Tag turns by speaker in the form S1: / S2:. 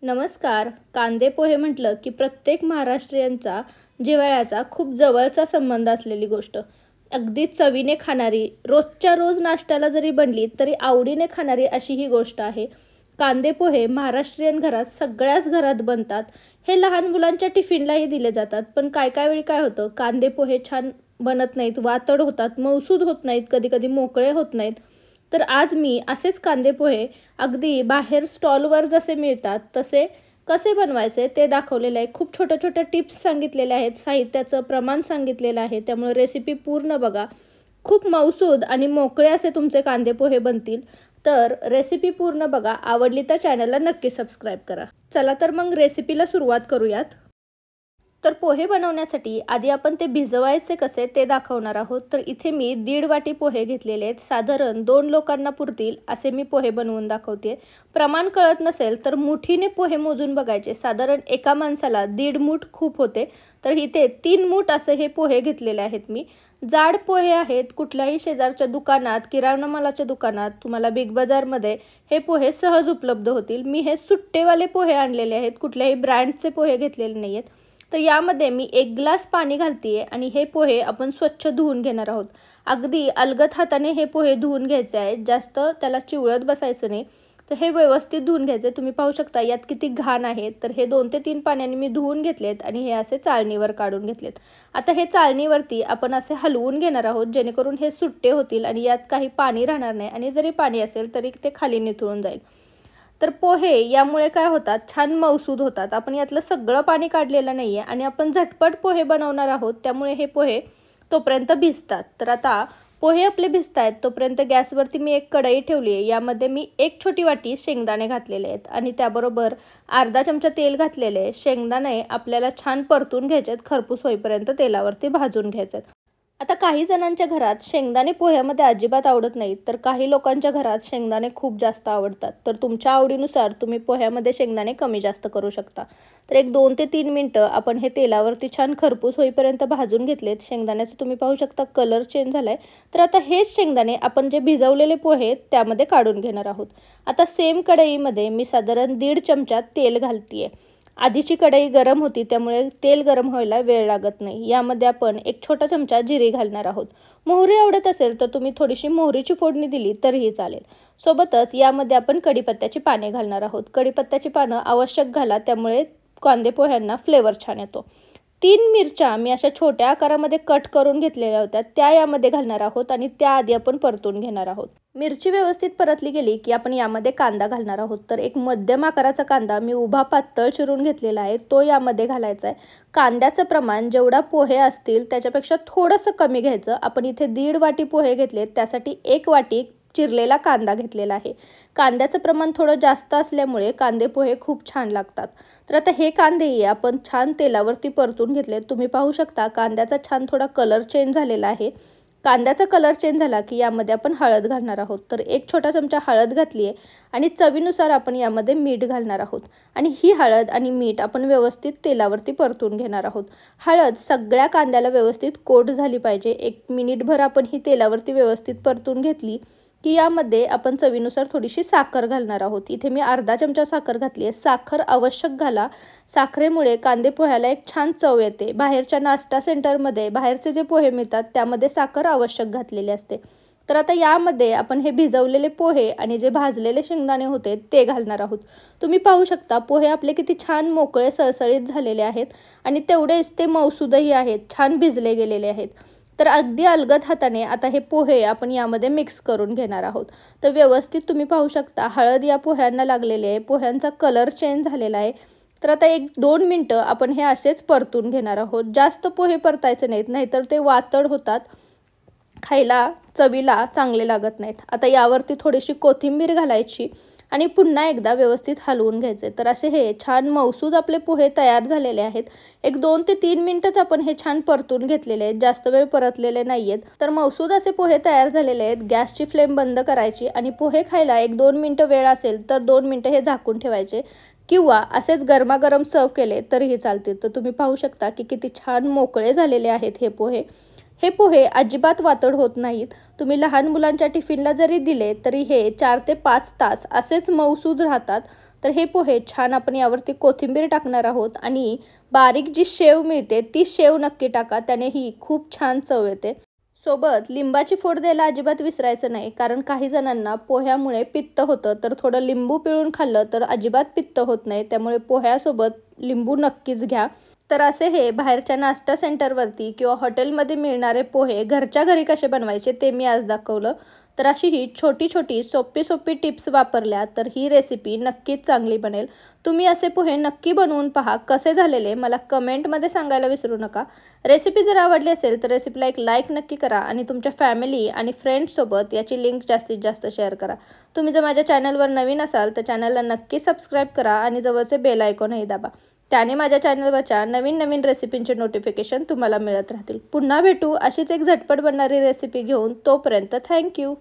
S1: नमस्कार. कांदे पोहे म्हटलं की प्रत्येक महाराष्ट्रीयांचा जिव्हाळ्याचा खूप जवळचा संबंध असलेली गोष्ट. अगदी चवीने खाणारी, रोजच्या रोज नाश्त्याला जरी बनली तरी आवडीने खाणारी अशी ही गोष्ट आहे. कांदे पोहे महाराष्ट्रीयन घरात सगळ्याच घरात बनतात. हे लहान मुलांच्या टिफिनलाही दिले जातात. पण काय वेळी काय होतं, कांदे पोहे छान बनत नाहीत, वातड होतात, मऊसूद होत नाहीत, कधी कधी मोकळे होत नाहीत. तर आज मी असेच कांदे पोहे अगदी बाहेर स्टॉलवर जसे मिळतात तसे कसे बनवायचे ते दाखवलेले आहे. खूप छोट्या छोट्या टिप्स सांगितलेल्या आहेत, साहित्याचं प्रमाण सांगितलेलं आहे. त्यामुळे रेसिपी पूर्ण बघा. खूप मऊसूद आणि मोकळे असे तुमचे कांदे पोहे बनतील. तर रेसिपी पूर्ण बघा. आवडली तर चॅनलला नक्की सबस्क्राईब करा. चला तर मग रेसिपीला सुरुवात करूयात. तर पोहे बनवण्यासाठी आधी आपण ते भिजवायचे कसे ते दाखवणार आहोत. तर इथे मी 1.5 वाटी पोहे घेतलेले आहेत. साधारण 2 लोकांना पुरतील असे मी पोहे बनवून दाखवते. प्रमाण कळत नसेल तर मुठीने पोहे मोजून बघायचे. साधारण एका माणसाला 1.5 मूठ खूप होते. तर इथे 3 मूठ असे हे पोहे घेतलेले आहेत मी. जाड पोहे आहेत. कुठल्याही शेजारच्या दुकानात, किराणा मालाच्या दुकानात, तुम्हाला बिग बाजारमध्ये हे पोहे सहज उपलब्ध होतील. मी हे सुट्टेवाले पोहे आणलेले आहेत, कुठल्याही ब्रँडचे पोहे घेतलेले नाही आहेत. तर यामध्ये मी 1 ग्लास पाणी घालते आहे आणि हे पोहे आपण स्वच्छ धुवून घेणार आहोत. अगदी अलगद हाताने हे पोहे धुवून घ्यायचे आहेत, जास्त त्याला चिवळत बसायचं नाही. तर हे व्यवस्थित धुवून घ्यायचे. तुम्ही पाहू शकता यात किती घाण आहे. तर हे 2 ते 3 पाण्याने मी धुवून घेतलेत आणि हे असे चाळणीवर काढून घेतलेत. आता हे चाळणीवरती आपण असे हलवून घेणार आहोत, जेणेकरून हे सुट्टे होतील आणि यात काही पाणी राहणार नाही. आणि जरी पाणी असेल तरी ते खाली निथळून जाईल. तर पोहे यामुळे काय होतात, छान मऊसूद होतात. आपण यातलं सगळं पाणी काढलेलं नाही आहे आणि आपण झटपट पोहे बनवणार आहोत, त्यामुळे हे पोहे तोपर्यंत भिजतात. तर आता पोहे आपले भिजत आहेत तोपर्यंत गॅसवरती मी एक कढई ठेवली आहे. यामध्ये मी 1 छोटी वाटी शेंगदाणे घातलेले आहेत आणि त्याबरोबर अर्धा चमचा तेल घातलेले आहे. शेंगदाणे आपल्याला छान परतून घ्यायचे आहेत, खरपूस होईपर्यंत तेलावरती भाजून घ्यायचे आहेत. आता काही जणांच्या घरात शेंगदाणे पोह्यामध्ये अजिबात आवडत नाहीत, तर काही लोकांच्या घरात शेंगदाणे खूप जास्त आवडतात. तर तुमच्या आवडीनुसार तुम्ही पोह्यामध्ये शेंगदाणे कमी जास्त करू शकता. तर एक 2 ते 3 मिनटं आपण हे तेलावरती छान खरपूस होईपर्यंत भाजून घेतलेत. शेंगदाण्याचा तुम्ही पाहू शकता कलर चेंज झाला आहे. तर आता हेच शेंगदाणे आपण जे भिजवलेले पोहे त्यामध्ये काढून घेणार आहोत. आता सेम कढईमध्ये मी साधारण 1.5 चमचा तेल घालते आहे. आधीची कढई गरम होती त्यामुळे तेल गरम व्हायला वेळ लागत नाही. यामध्ये आपण 1 छोटा चमचा जिरे घालणार आहोत. मोहरी आवडत असेल तर तुम्ही थोडीशी मोहरीची फोडणी दिली तरीही चालेल. सोबतच यामध्ये आपण कढीपत्त्याची पाने घालणार आहोत. कढीपत्त्याची पानं आवश्यक घाला, त्यामुळे कांदे पोह्यांना फ्लेवर छान येतो. 3 मिरच्या मी अशा छोट्या आकारामध्ये कट करून घेतलेल्या होत्या, त्या यामध्ये घालणार आहोत आणि त्याआधी आपण परतून घेणार आहोत. मिरची व्यवस्थित परतली गेली की आपण यामध्ये कांदा घालणार आहोत. तर एक मध्यम आकाराचा कांदा मी उभा पातळ चिरून घेतलेला आहे, तो यामध्ये घालायचा आहे. कांद्याचं प्रमाण जेवढा पोहे असतील त्याच्यापेक्षा थोडंसं कमी घ्यायचं. आपण इथे 1.5 वाटी पोहे घेतलेत, त्यासाठी 1 वाटी चिरलेला कांदा घेतलेला आहे. कांद्याचं प्रमाण थोडं जास्त असल्यामुळे कांदे पोहे खूप छान लागतात. तर आता हे कांदेही आपण छान तेलावरती परतून घेतले. तुम्ही पाहू शकता कांद्याचा छान थोडा कलर चेंज झालेला आहे. कांद्याचा कलर चेंज झाला की यामध्ये आपण हळद घालणार आहोत. तर 1 छोटा चमचा हळद घातली आहे आणि चवीनुसार आपण यामध्ये मीठ घालणार आहोत. आणि ही हळद आणि मीठ आपण व्यवस्थित तेलावरती परतून घेणार आहोत. हळद सगळ्या कांद्याला व्यवस्थित कोट झाली पाहिजे. 1 मिनिटभर आपण ही तेलावरती व्यवस्थित परतून घेतली की यामध्ये आपण चवीनुसार थोडीशी साखर घालणार आहोत. इथे मी अर्धा चमचा साखर घातली आहे. साखर आवश्यक घाला. साखरेमुळे कांदे पोह्याला एक छान चव येते. बाहेरच्या नाश्ता सेंटरमध्ये बाहेरचे जे पोहे मिळतात त्यामध्ये साखर आवश्यक घातलेली असते. तर आता यामध्ये आपण हे भिजवलेले पोहे आणि जे भाजलेले शेंगदाणे होते ते घालणार आहोत. तुम्ही पाहू शकता पोहे आपले किती छान मोकळे सळसळीत झालेले आहेत आणि तेवढेच ते मऊसूदही आहेत, छान भिजले गेलेले आहेत. तर अगदी अलगद हाताने आता हे पोहे आपण यामध्ये मिक्स करून घेणार आहोत. तर व्यवस्थित तुम्ही पाहू शकता हळद या पोह्यांना लागलेली आहे, पोह्यांचा कलर चेंज झालेला आहे. तर आता 1-2 मिनटं आपण हे असेच परतून घेणार आहोत. जास्त पोहे परतायचे नाहीत, नाहीतर ते वातड होतात, खायला चवीला चांगले लागत नाहीत. आता यावरती थोडीशी कोथिंबीर घालायची आणि पुन्हा एकदा व्यवस्थित हलवून घ्यायचे. तर असे हे छान मऊसूद आपले पोहे तयार झालेले आहेत. एक 2 ते 3 मिनिटच आपण हे छान परतून घेतलेले आहेत, जास्त वेळ परतलेले नाही आहेत. तर मऊसूद असे पोहे तयार झालेले आहेत. गॅसची फ्लेम बंद करायची आणि पोहे खायला 1-2 मिनटं वेळ असेल तर 2 मिनटं हे झाकून ठेवायचे किंवा असेच गरमागरम सर्व केले तरीही चालतील. तर तुम्ही पाहू शकता की किती छान मोकळे झालेले आहेत हे पोहे. हे पोहे अजिबात वातड होत नाहीत. तुम्ही लहान मुलांच्या टिफिनला जरी दिले तरी हे 4 ते 5 तास असेच मऊसूद राहतात. तर हे पोहे छान आपण यावरती कोथिंबीर टाकणार आहोत आणि बारीक जी शेव मिळते ती शेव नक्की टाका, त्याने ही खूप छान चव येते. सोबत लिंबाची फोड द्यायला अजिबात विसरायचं नाही, कारण काही जणांना पोह्यामुळे पित्त होतं, तर थोडं लिंबू पिळून खाल्लं तर अजिबात पित्त होत नाही. त्यामुळे पोह्यासोबत लिंबू नक्कीच घ्या. तर असे हे बाहेरच्या नाश्ता सेंटरवरती किंवा हॉटेलमध्ये मिळणारे पोहे घरच्या घरी कसे बनवायचे ते मी आज दाखवलं. तर अशी ही छोटी छोटी सोपी टिप्स वापरल्या तर ही रेसिपी नक्कीच चांगली बनेल. तुम्ही असे पोहे नक्की बनवून पहा, कसे झालेले मला कमेंटमध्ये सांगायला विसरू नका. रेसिपी जर आवडली असेल तर रेसिपीला एक लाईक नक्की करा आणि तुमच्या फॅमिली आणि फ्रेंड्ससोबत याची लिंक जास्तीत जास्त शेअर करा. तुम्ही जर माझ्या चॅनलवर नवीन असाल तर चॅनलला नक्की सबस्क्राईब करा आणि जवळचे बेल आयकॉनही दाबा. त्याने माझ्या चॅनलवरच्या नवीन रेसिपींचे नोटिफिकेशन तुम्हाला मिळत राहतील. पुन्हा भेटू अशीच एक झटपट बनणारी रेसिपी घेऊन. तोपर्यंत थँक्यू.